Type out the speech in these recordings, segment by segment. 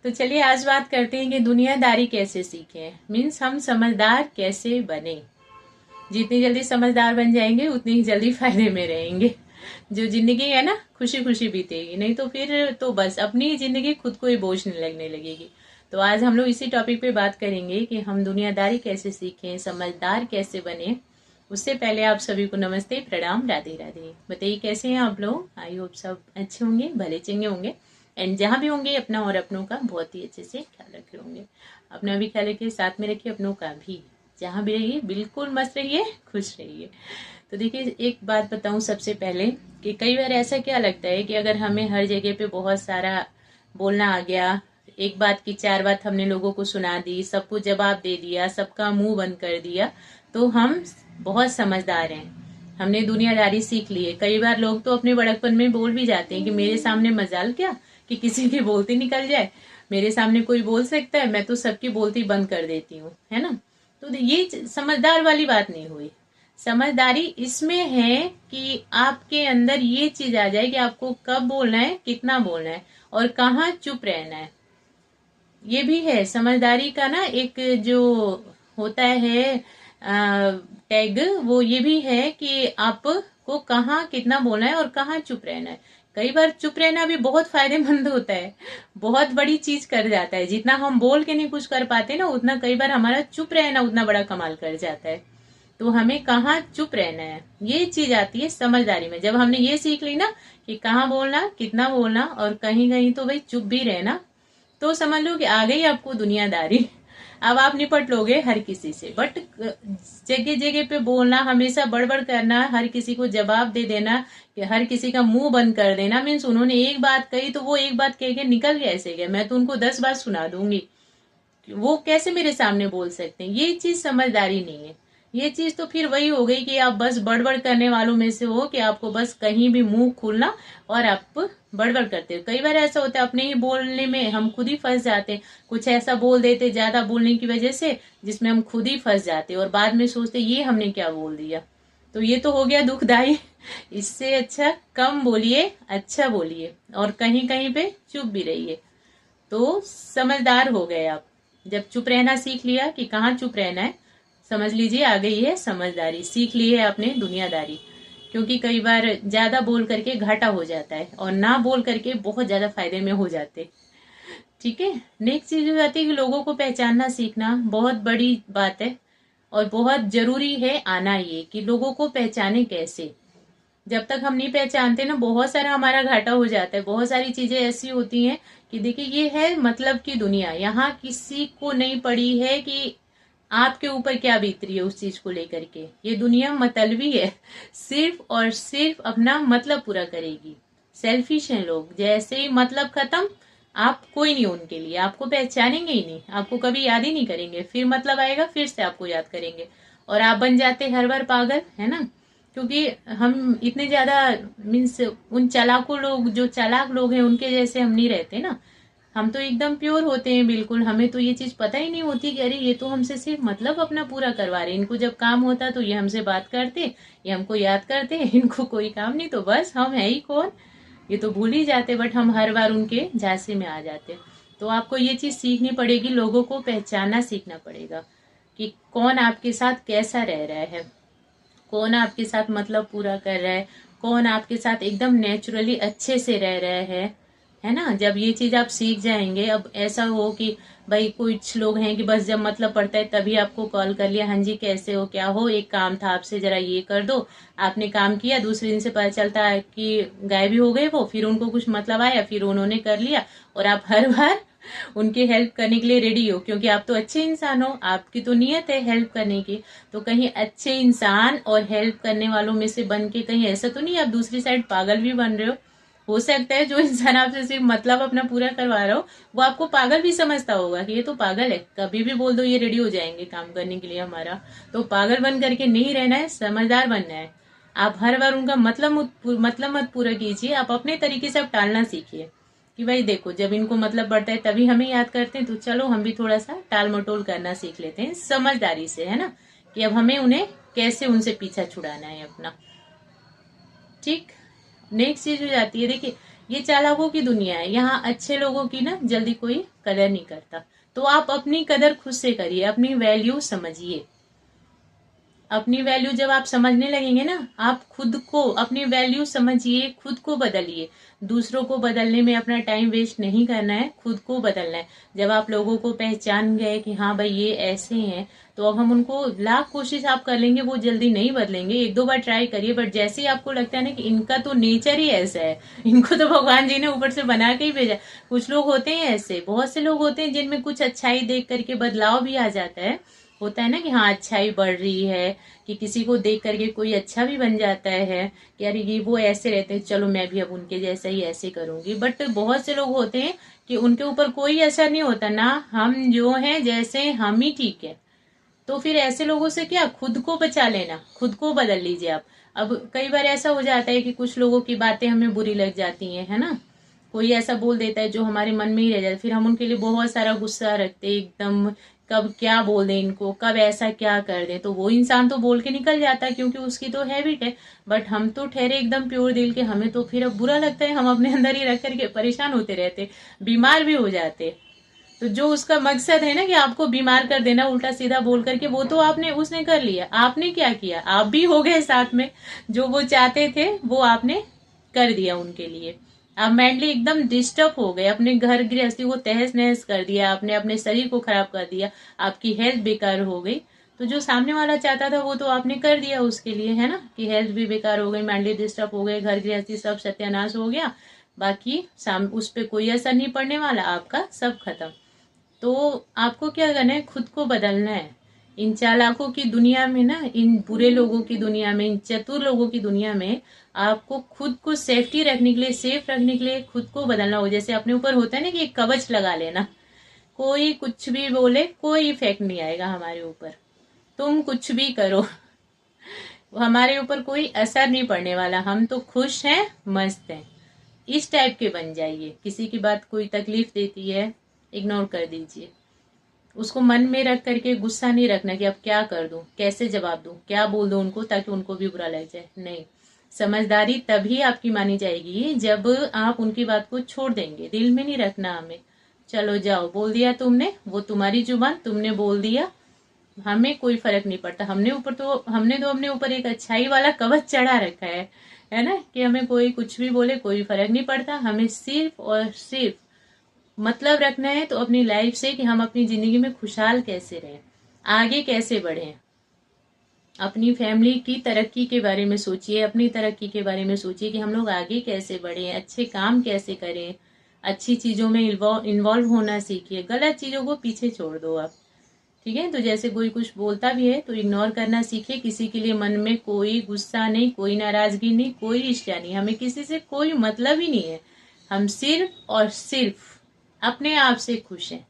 तो चलिए आज बात करते हैं कि दुनियादारी कैसे सीखें, मीन्स हम समझदार कैसे बने। जितनी जल्दी समझदार बन जाएंगे उतनी ही जल्दी फायदे में रहेंगे। जो जिंदगी है ना खुशी खुशी बीतेगी, नहीं तो फिर तो बस अपनी जिंदगी खुद को ही बोझ नहीं लगने लगेगी। तो आज हम लोग इसी टॉपिक पे बात करेंगे कि हम दुनियादारी कैसे सीखें, समझदार कैसे बने। उससे पहले आप सभी को नमस्ते, प्रणाम, राधे राधे। बताइए कैसे हैं आप लोग। आई होप सब अच्छे होंगे, भले चंगे होंगे, एंड जहाँ भी होंगे अपना और अपनों का बहुत ही अच्छे से ख्याल रखे होंगे। अपना भी ख्याल रखिए, साथ में रखिए अपनों का भी। जहाँ भी रहिए बिल्कुल मस्त रहिए, खुश रहिए। तो देखिए एक बात बताऊं सबसे पहले कि कई बार ऐसा क्या लगता है कि अगर हमें हर जगह पे बहुत सारा बोलना आ गया, एक बात की चार बात हमने लोगों को सुना दी, सबको जवाब दे दिया, सबका मुंह बंद कर दिया, तो हम बहुत समझदार हैं, हमने दुनियादारी सीख ली है। कई बार लोग तो अपने बड़कपन में बोल भी जाते हैं कि मेरे सामने मजाल क्या कि किसी की बोलती निकल जाए, मेरे सामने कोई बोल सकता है, मैं तो सबकी बोलती बंद कर देती हूँ, है ना। तो ये समझदार वाली बात नहीं हुई। समझदारी इसमें है कि आपके अंदर ये चीज आ जाए कि आपको कब बोलना है, कितना बोलना है और कहाँ चुप रहना है। ये भी है समझदारी का ना एक जो होता है टैग, वो ये भी है कि आपको कहाँ कितना बोलना है और कहाँ चुप रहना है। कई बार चुप रहना भी बहुत फायदेमंद होता है, बहुत बड़ी चीज कर जाता है। जितना हम बोल के नहीं कुछ कर पाते ना, उतना कई बार हमारा चुप रहना उतना बड़ा कमाल कर जाता है। तो हमें कहाँ चुप रहना है, ये चीज आती है समझदारी में। जब हमने ये सीख ली ना कि कहाँ बोलना, कितना बोलना और कहीं कहीं तो भाई चुप भी रहना, तो समझ लो कि आ गई आपको दुनियादारी। अब आप निपट लोगे हर किसी से। बट जगह जगह पे बोलना, हमेशा बड़बड़ करना, हर किसी को जवाब दे देना, कि हर किसी का मुंह बंद कर देना, मीन्स उन्होंने एक बात कही तो वो एक बात कह के निकल कैसे गए, मैं तो उनको 10 बात सुना दूंगी, वो कैसे मेरे सामने बोल सकते हैं। ये चीज समझदारी नहीं है। ये चीज तो फिर वही हो गई कि आप बस बड़बड़ करने वालों में से हो, कि आपको बस कहीं भी मुंह खोलना और आप बड़बड़ करते हो। कई बार ऐसा होता है अपने ही बोलने में हम खुद ही फंस जाते हैं, कुछ ऐसा बोल देते ज्यादा बोलने की वजह से जिसमें हम खुद ही फंस जाते और बाद में सोचते ये हमने क्या बोल दिया। तो ये तो हो गया दुखदाई। इससे अच्छा कम बोलिए, अच्छा बोलिए और कहीं कहीं पे चुप भी रहिए, तो समझदार हो गए आप। जब चुप रहना सीख लिया कि कहाँ चुप रहना है, समझ लीजिए आ गई है समझदारी, सीख ली है आपने दुनियादारी। क्योंकि कई बार ज्यादा बोल करके घाटा हो जाता है और ना बोल करके बहुत ज्यादा फायदे में हो जाते। ठीक है। नेक्स्ट चीज हो जाती है कि लोगों को पहचानना सीखना, बहुत बड़ी बात है और बहुत जरूरी है आना, ये कि लोगों को पहचाने कैसे। जब तक हम नहीं पहचानते ना, बहुत सारा हमारा घाटा हो जाता है। बहुत सारी चीजें ऐसी होती हैं कि देखिए ये है मतलब की दुनिया, यहाँ किसी को नहीं पड़ी है कि आपके ऊपर क्या बीत रही है उस चीज को लेकर के। ये दुनिया मतलबी है, सिर्फ और सिर्फ अपना मतलब पूरा करेगी। सेल्फिश हैं लोग, जैसे ही मतलब खत्म आप कोई नहीं उनके लिए, आपको पहचानेंगे ही नहीं, आपको कभी याद ही नहीं करेंगे। फिर मतलब आएगा फिर से आपको याद करेंगे और आप बन जाते हर बार पागल, है ना। क्योंकि हम इतने ज्यादा मीन्स उन चालाकों लोग, जो चालाक लोग हैं उनके जैसे हम नहीं रहते ना। हम तो एकदम प्योर होते हैं बिल्कुल। हमें तो ये चीज पता ही नहीं होती कि अरे ये तो हमसे सिर्फ मतलब अपना पूरा करवा रहे हैं। इनको जब काम होता तो ये हमसे बात करते, ये हमको याद करते, इनको कोई काम नहीं तो बस हम है ही कौन, ये तो भूल ही जाते। बट हम हर बार उनके झांसे में आ जाते। तो आपको ये चीज सीखनी पड़ेगी, लोगों को पहचानना सीखना पड़ेगा कि कौन आपके साथ कैसा रह रहा है, कौन आपके साथ मतलब पूरा कर रहा है, कौन आपके साथ एकदम नेचुरली अच्छे से रह रहा है ना। जब ये चीज आप सीख जाएंगे, अब ऐसा हो कि भाई कुछ लोग हैं कि बस जब मतलब पड़ता है तभी आपको कॉल कर लिया, हाँ जी कैसे हो, क्या हो, एक काम था आपसे, जरा ये कर दो। आपने काम किया, दूसरे दिन से पता चलता है कि गायब ही हो गए वो, फिर उनको कुछ मतलब आया, फिर उन्होंने कर लिया और आप हर बार उनकी हेल्प करने के लिए रेडी हो, क्योंकि आप तो अच्छे इंसान हो, आपकी तो नीयत है हेल्प करने की। तो कहीं अच्छे इंसान और हेल्प करने वालों में से बन के कहीं ऐसा तो नहीं आप दूसरी साइड पागल भी बन रहे हो सकता है जो इंसान आपसे सिर्फ मतलब अपना पूरा करवा रहा हो वो आपको पागल भी समझता होगा कि ये तो पागल है, कभी भी बोल दो ये रेडी हो जाएंगे काम करने के लिए हमारा। तो पागल बन करके नहीं रहना है, समझदार बनना है। आप हर बार उनका मतलब मत पूरा कीजिए, आप अपने तरीके से आप टालना सीखिए कि भाई देखो जब इनको मतलब बढ़ता है तभी हमें याद करते हैं, तो चलो हम भी थोड़ा सा टाल मटोल करना सीख लेते हैं समझदारी से, है ना, कि अब हमें उन्हें कैसे उनसे पीछा छुड़ाना है अपना। ठीक। नेक्स्ट चीज हो जाती है, देखिए ये चालाकों की दुनिया है, यहाँ अच्छे लोगों की ना जल्दी कोई कदर नहीं करता। तो आप अपनी कदर खुद से करिए, अपनी वैल्यू समझिए। अपनी वैल्यू जब आप समझने लगेंगे ना, आप खुद को अपनी वैल्यू समझिए, खुद को बदलिए। दूसरों को बदलने में अपना टाइम वेस्ट नहीं करना है, खुद को बदलना है। जब आप लोगों को पहचान गए कि हाँ भाई ये ऐसे हैं, तो अब हम उनको लाख कोशिश आप कर लेंगे, वो जल्दी नहीं बदलेंगे। एक दो बार ट्राई करिए, बट जैसे ही आपको लगता है ना कि इनका तो नेचर ही ऐसा है, इनको तो भगवान जी ने ऊपर से बना के ही भेजा। कुछ लोग होते हैं ऐसे, बहुत से लोग होते हैं जिनमें कुछ अच्छाई देख करके बदलाव भी आ जाता है। होता है ना कि हाँ अच्छाई बढ़ रही है, कि किसी को देख करके कोई अच्छा भी बन जाता है कि अरे ये वो ऐसे रहते हैं, चलो मैं भी अब उनके जैसा ही ऐसे करूंगी। बट बहुत से लोग होते हैं कि उनके ऊपर कोई असर नहीं होता ना, हम जो हैं जैसे हम ही ठीक है। तो फिर ऐसे लोगों से क्या, खुद को बचा लेना, खुद को बदल लीजिए आप। अब कई बार ऐसा हो जाता है कि कुछ लोगों की बातें हमें बुरी लग जाती हैं, है ना। कोई ऐसा बोल देता है जो हमारे मन में ही रह जाता है, फिर हम उनके लिए बहुत सारा गुस्सा रखते हैं एकदम, कब क्या बोल दें इनको, कब ऐसा क्या कर दें। तो वो इंसान तो बोल के निकल जाता है क्योंकि उसकी तो हैबिट है। बट हम तो ठहरे एकदम प्योर दिल के, हमें तो फिर अब बुरा लगता है, हम अपने अंदर ही रख करके परेशान होते रहते, बीमार भी हो जाते। तो जो उसका मकसद है ना कि आपको बीमार कर देना उल्टा सीधा बोल करके, वो तो आपने उसने कर लिया। आपने क्या किया, आप भी हो गए साथ में, जो वो चाहते थे वो आपने कर दिया उनके लिए। आप मेंटली एकदम डिस्टर्ब हो गए, अपने घर गृहस्थी को तहस नहस कर दिया आपने, अपने शरीर को खराब कर दिया, आपकी हेल्थ बेकार हो गई। तो जो सामने वाला चाहता था वो तो आपने कर दिया उसके लिए, है ना, कि हेल्थ भी बेकार हो गई, मेंटली डिस्टर्ब हो गए, घर गृहस्थी सब सत्यानाश हो गया। बाकी उस पर कोई असर नहीं पड़ने वाला, आपका सब खत्म। तो आपको क्या करना है, खुद को बदलना है। इन चालाकों की दुनिया में ना, इन बुरे लोगों की दुनिया में, इन चतुर लोगों की दुनिया में आपको खुद को सेफ्टी रखने के लिए, सेफ रखने के लिए खुद को बदलना हो। जैसे अपने ऊपर होता है ना कि एक कवच लगा लेना, कोई कुछ भी बोले कोई इफेक्ट नहीं आएगा हमारे ऊपर, तुम कुछ भी करो हमारे ऊपर कोई असर नहीं पड़ने वाला, हम तो खुश हैं, मस्त हैं। इस टाइप के बन जाइए। किसी की बात कोई तकलीफ देती है, इग्नोर कर दीजिए। उसको मन में रख करके गुस्सा नहीं रखना कि अब क्या कर दूं, कैसे जवाब दूं, क्या बोल दूं उनको ताकि उनको भी बुरा लग जाए। नहीं, समझदारी तभी आपकी मानी जाएगी जब आप उनकी बात को छोड़ देंगे। दिल में नहीं रखना हमें, चलो जाओ बोल दिया तुमने, वो तुम्हारी जुबान, तुमने बोल दिया, हमें कोई फर्क नहीं पड़ता। हमने तो अपने ऊपर एक अच्छाई वाला कवच चढ़ा रखा है ना, कि हमें कोई कुछ भी बोले कोई फर्क नहीं पड़ता। हमें सिर्फ और सिर्फ मतलब रखना है तो अपनी लाइफ से, कि हम अपनी जिंदगी में खुशहाल कैसे रहें, आगे कैसे बढ़ें। अपनी फैमिली की तरक्की के बारे में सोचिए, अपनी तरक्की के बारे में सोचिए कि हम लोग आगे कैसे बढ़ें, अच्छे काम कैसे करें, अच्छी चीजों में इन्वॉल्व होना सीखिए, गलत चीजों को पीछे छोड़ दो आप। ठीक है, तो जैसे कोई कुछ बोलता भी है तो इग्नोर करना सीखिए। किसी के लिए मन में कोई गुस्सा नहीं, कोई नाराजगी नहीं, कोई ईर्ष्या नहीं, हमें किसी से कोई मतलब ही नहीं है। हम सिर्फ और सिर्फ अपने आप से खुश हैं।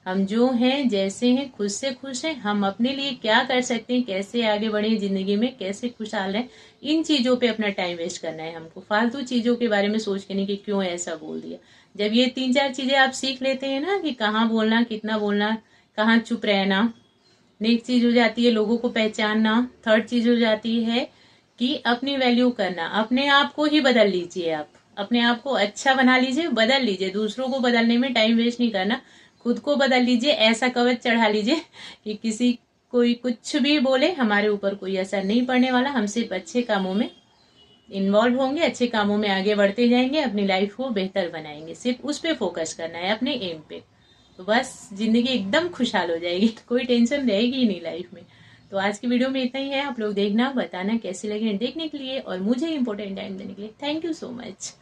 हम जो हैं जैसे हैं खुद से खुश हैं। हम अपने लिए क्या कर सकते हैं, कैसे आगे बढ़े जिंदगी में, कैसे खुशहाल रहें, इन चीजों पे अपना टाइम वेस्ट करना है हमको। फालतू चीजों के बारे में सोच के नहीं कि क्यों ऐसा बोल दिया। जब ये 3-4 चीजें आप सीख लेते हैं ना, कि कहाँ बोलना, कितना बोलना, कहाँ चुप रहना, नेक्स्ट चीज हो जाती है लोगों को पहचानना, थर्ड चीज हो जाती है कि अपनी वैल्यू करना। अपने आप को ही बदल लीजिए, आप अपने आप को अच्छा बना लीजिए, बदल लीजिए। दूसरों को बदलने में टाइम वेस्ट नहीं करना, खुद को बदल लीजिए। ऐसा कवच चढ़ा लीजिए कि किसी कोई कुछ भी बोले हमारे ऊपर कोई असर नहीं पड़ने वाला। हम सिर्फ अच्छे कामों में इन्वॉल्व होंगे, अच्छे कामों में आगे बढ़ते जाएंगे, अपनी लाइफ को बेहतर बनाएंगे। सिर्फ उस पे फोकस करना है, अपने एम पे। तो बस जिंदगी एकदम खुशहाल हो जाएगी, कोई टेंशन रहेगी ही नहीं लाइफ में। तो आज की वीडियो में इतना ही है। आप लोग देखना, बताना कैसे लगे देखने के लिए, और मुझे इंपॉर्टेंट टाइम देने के लिए थैंक यू सो मच।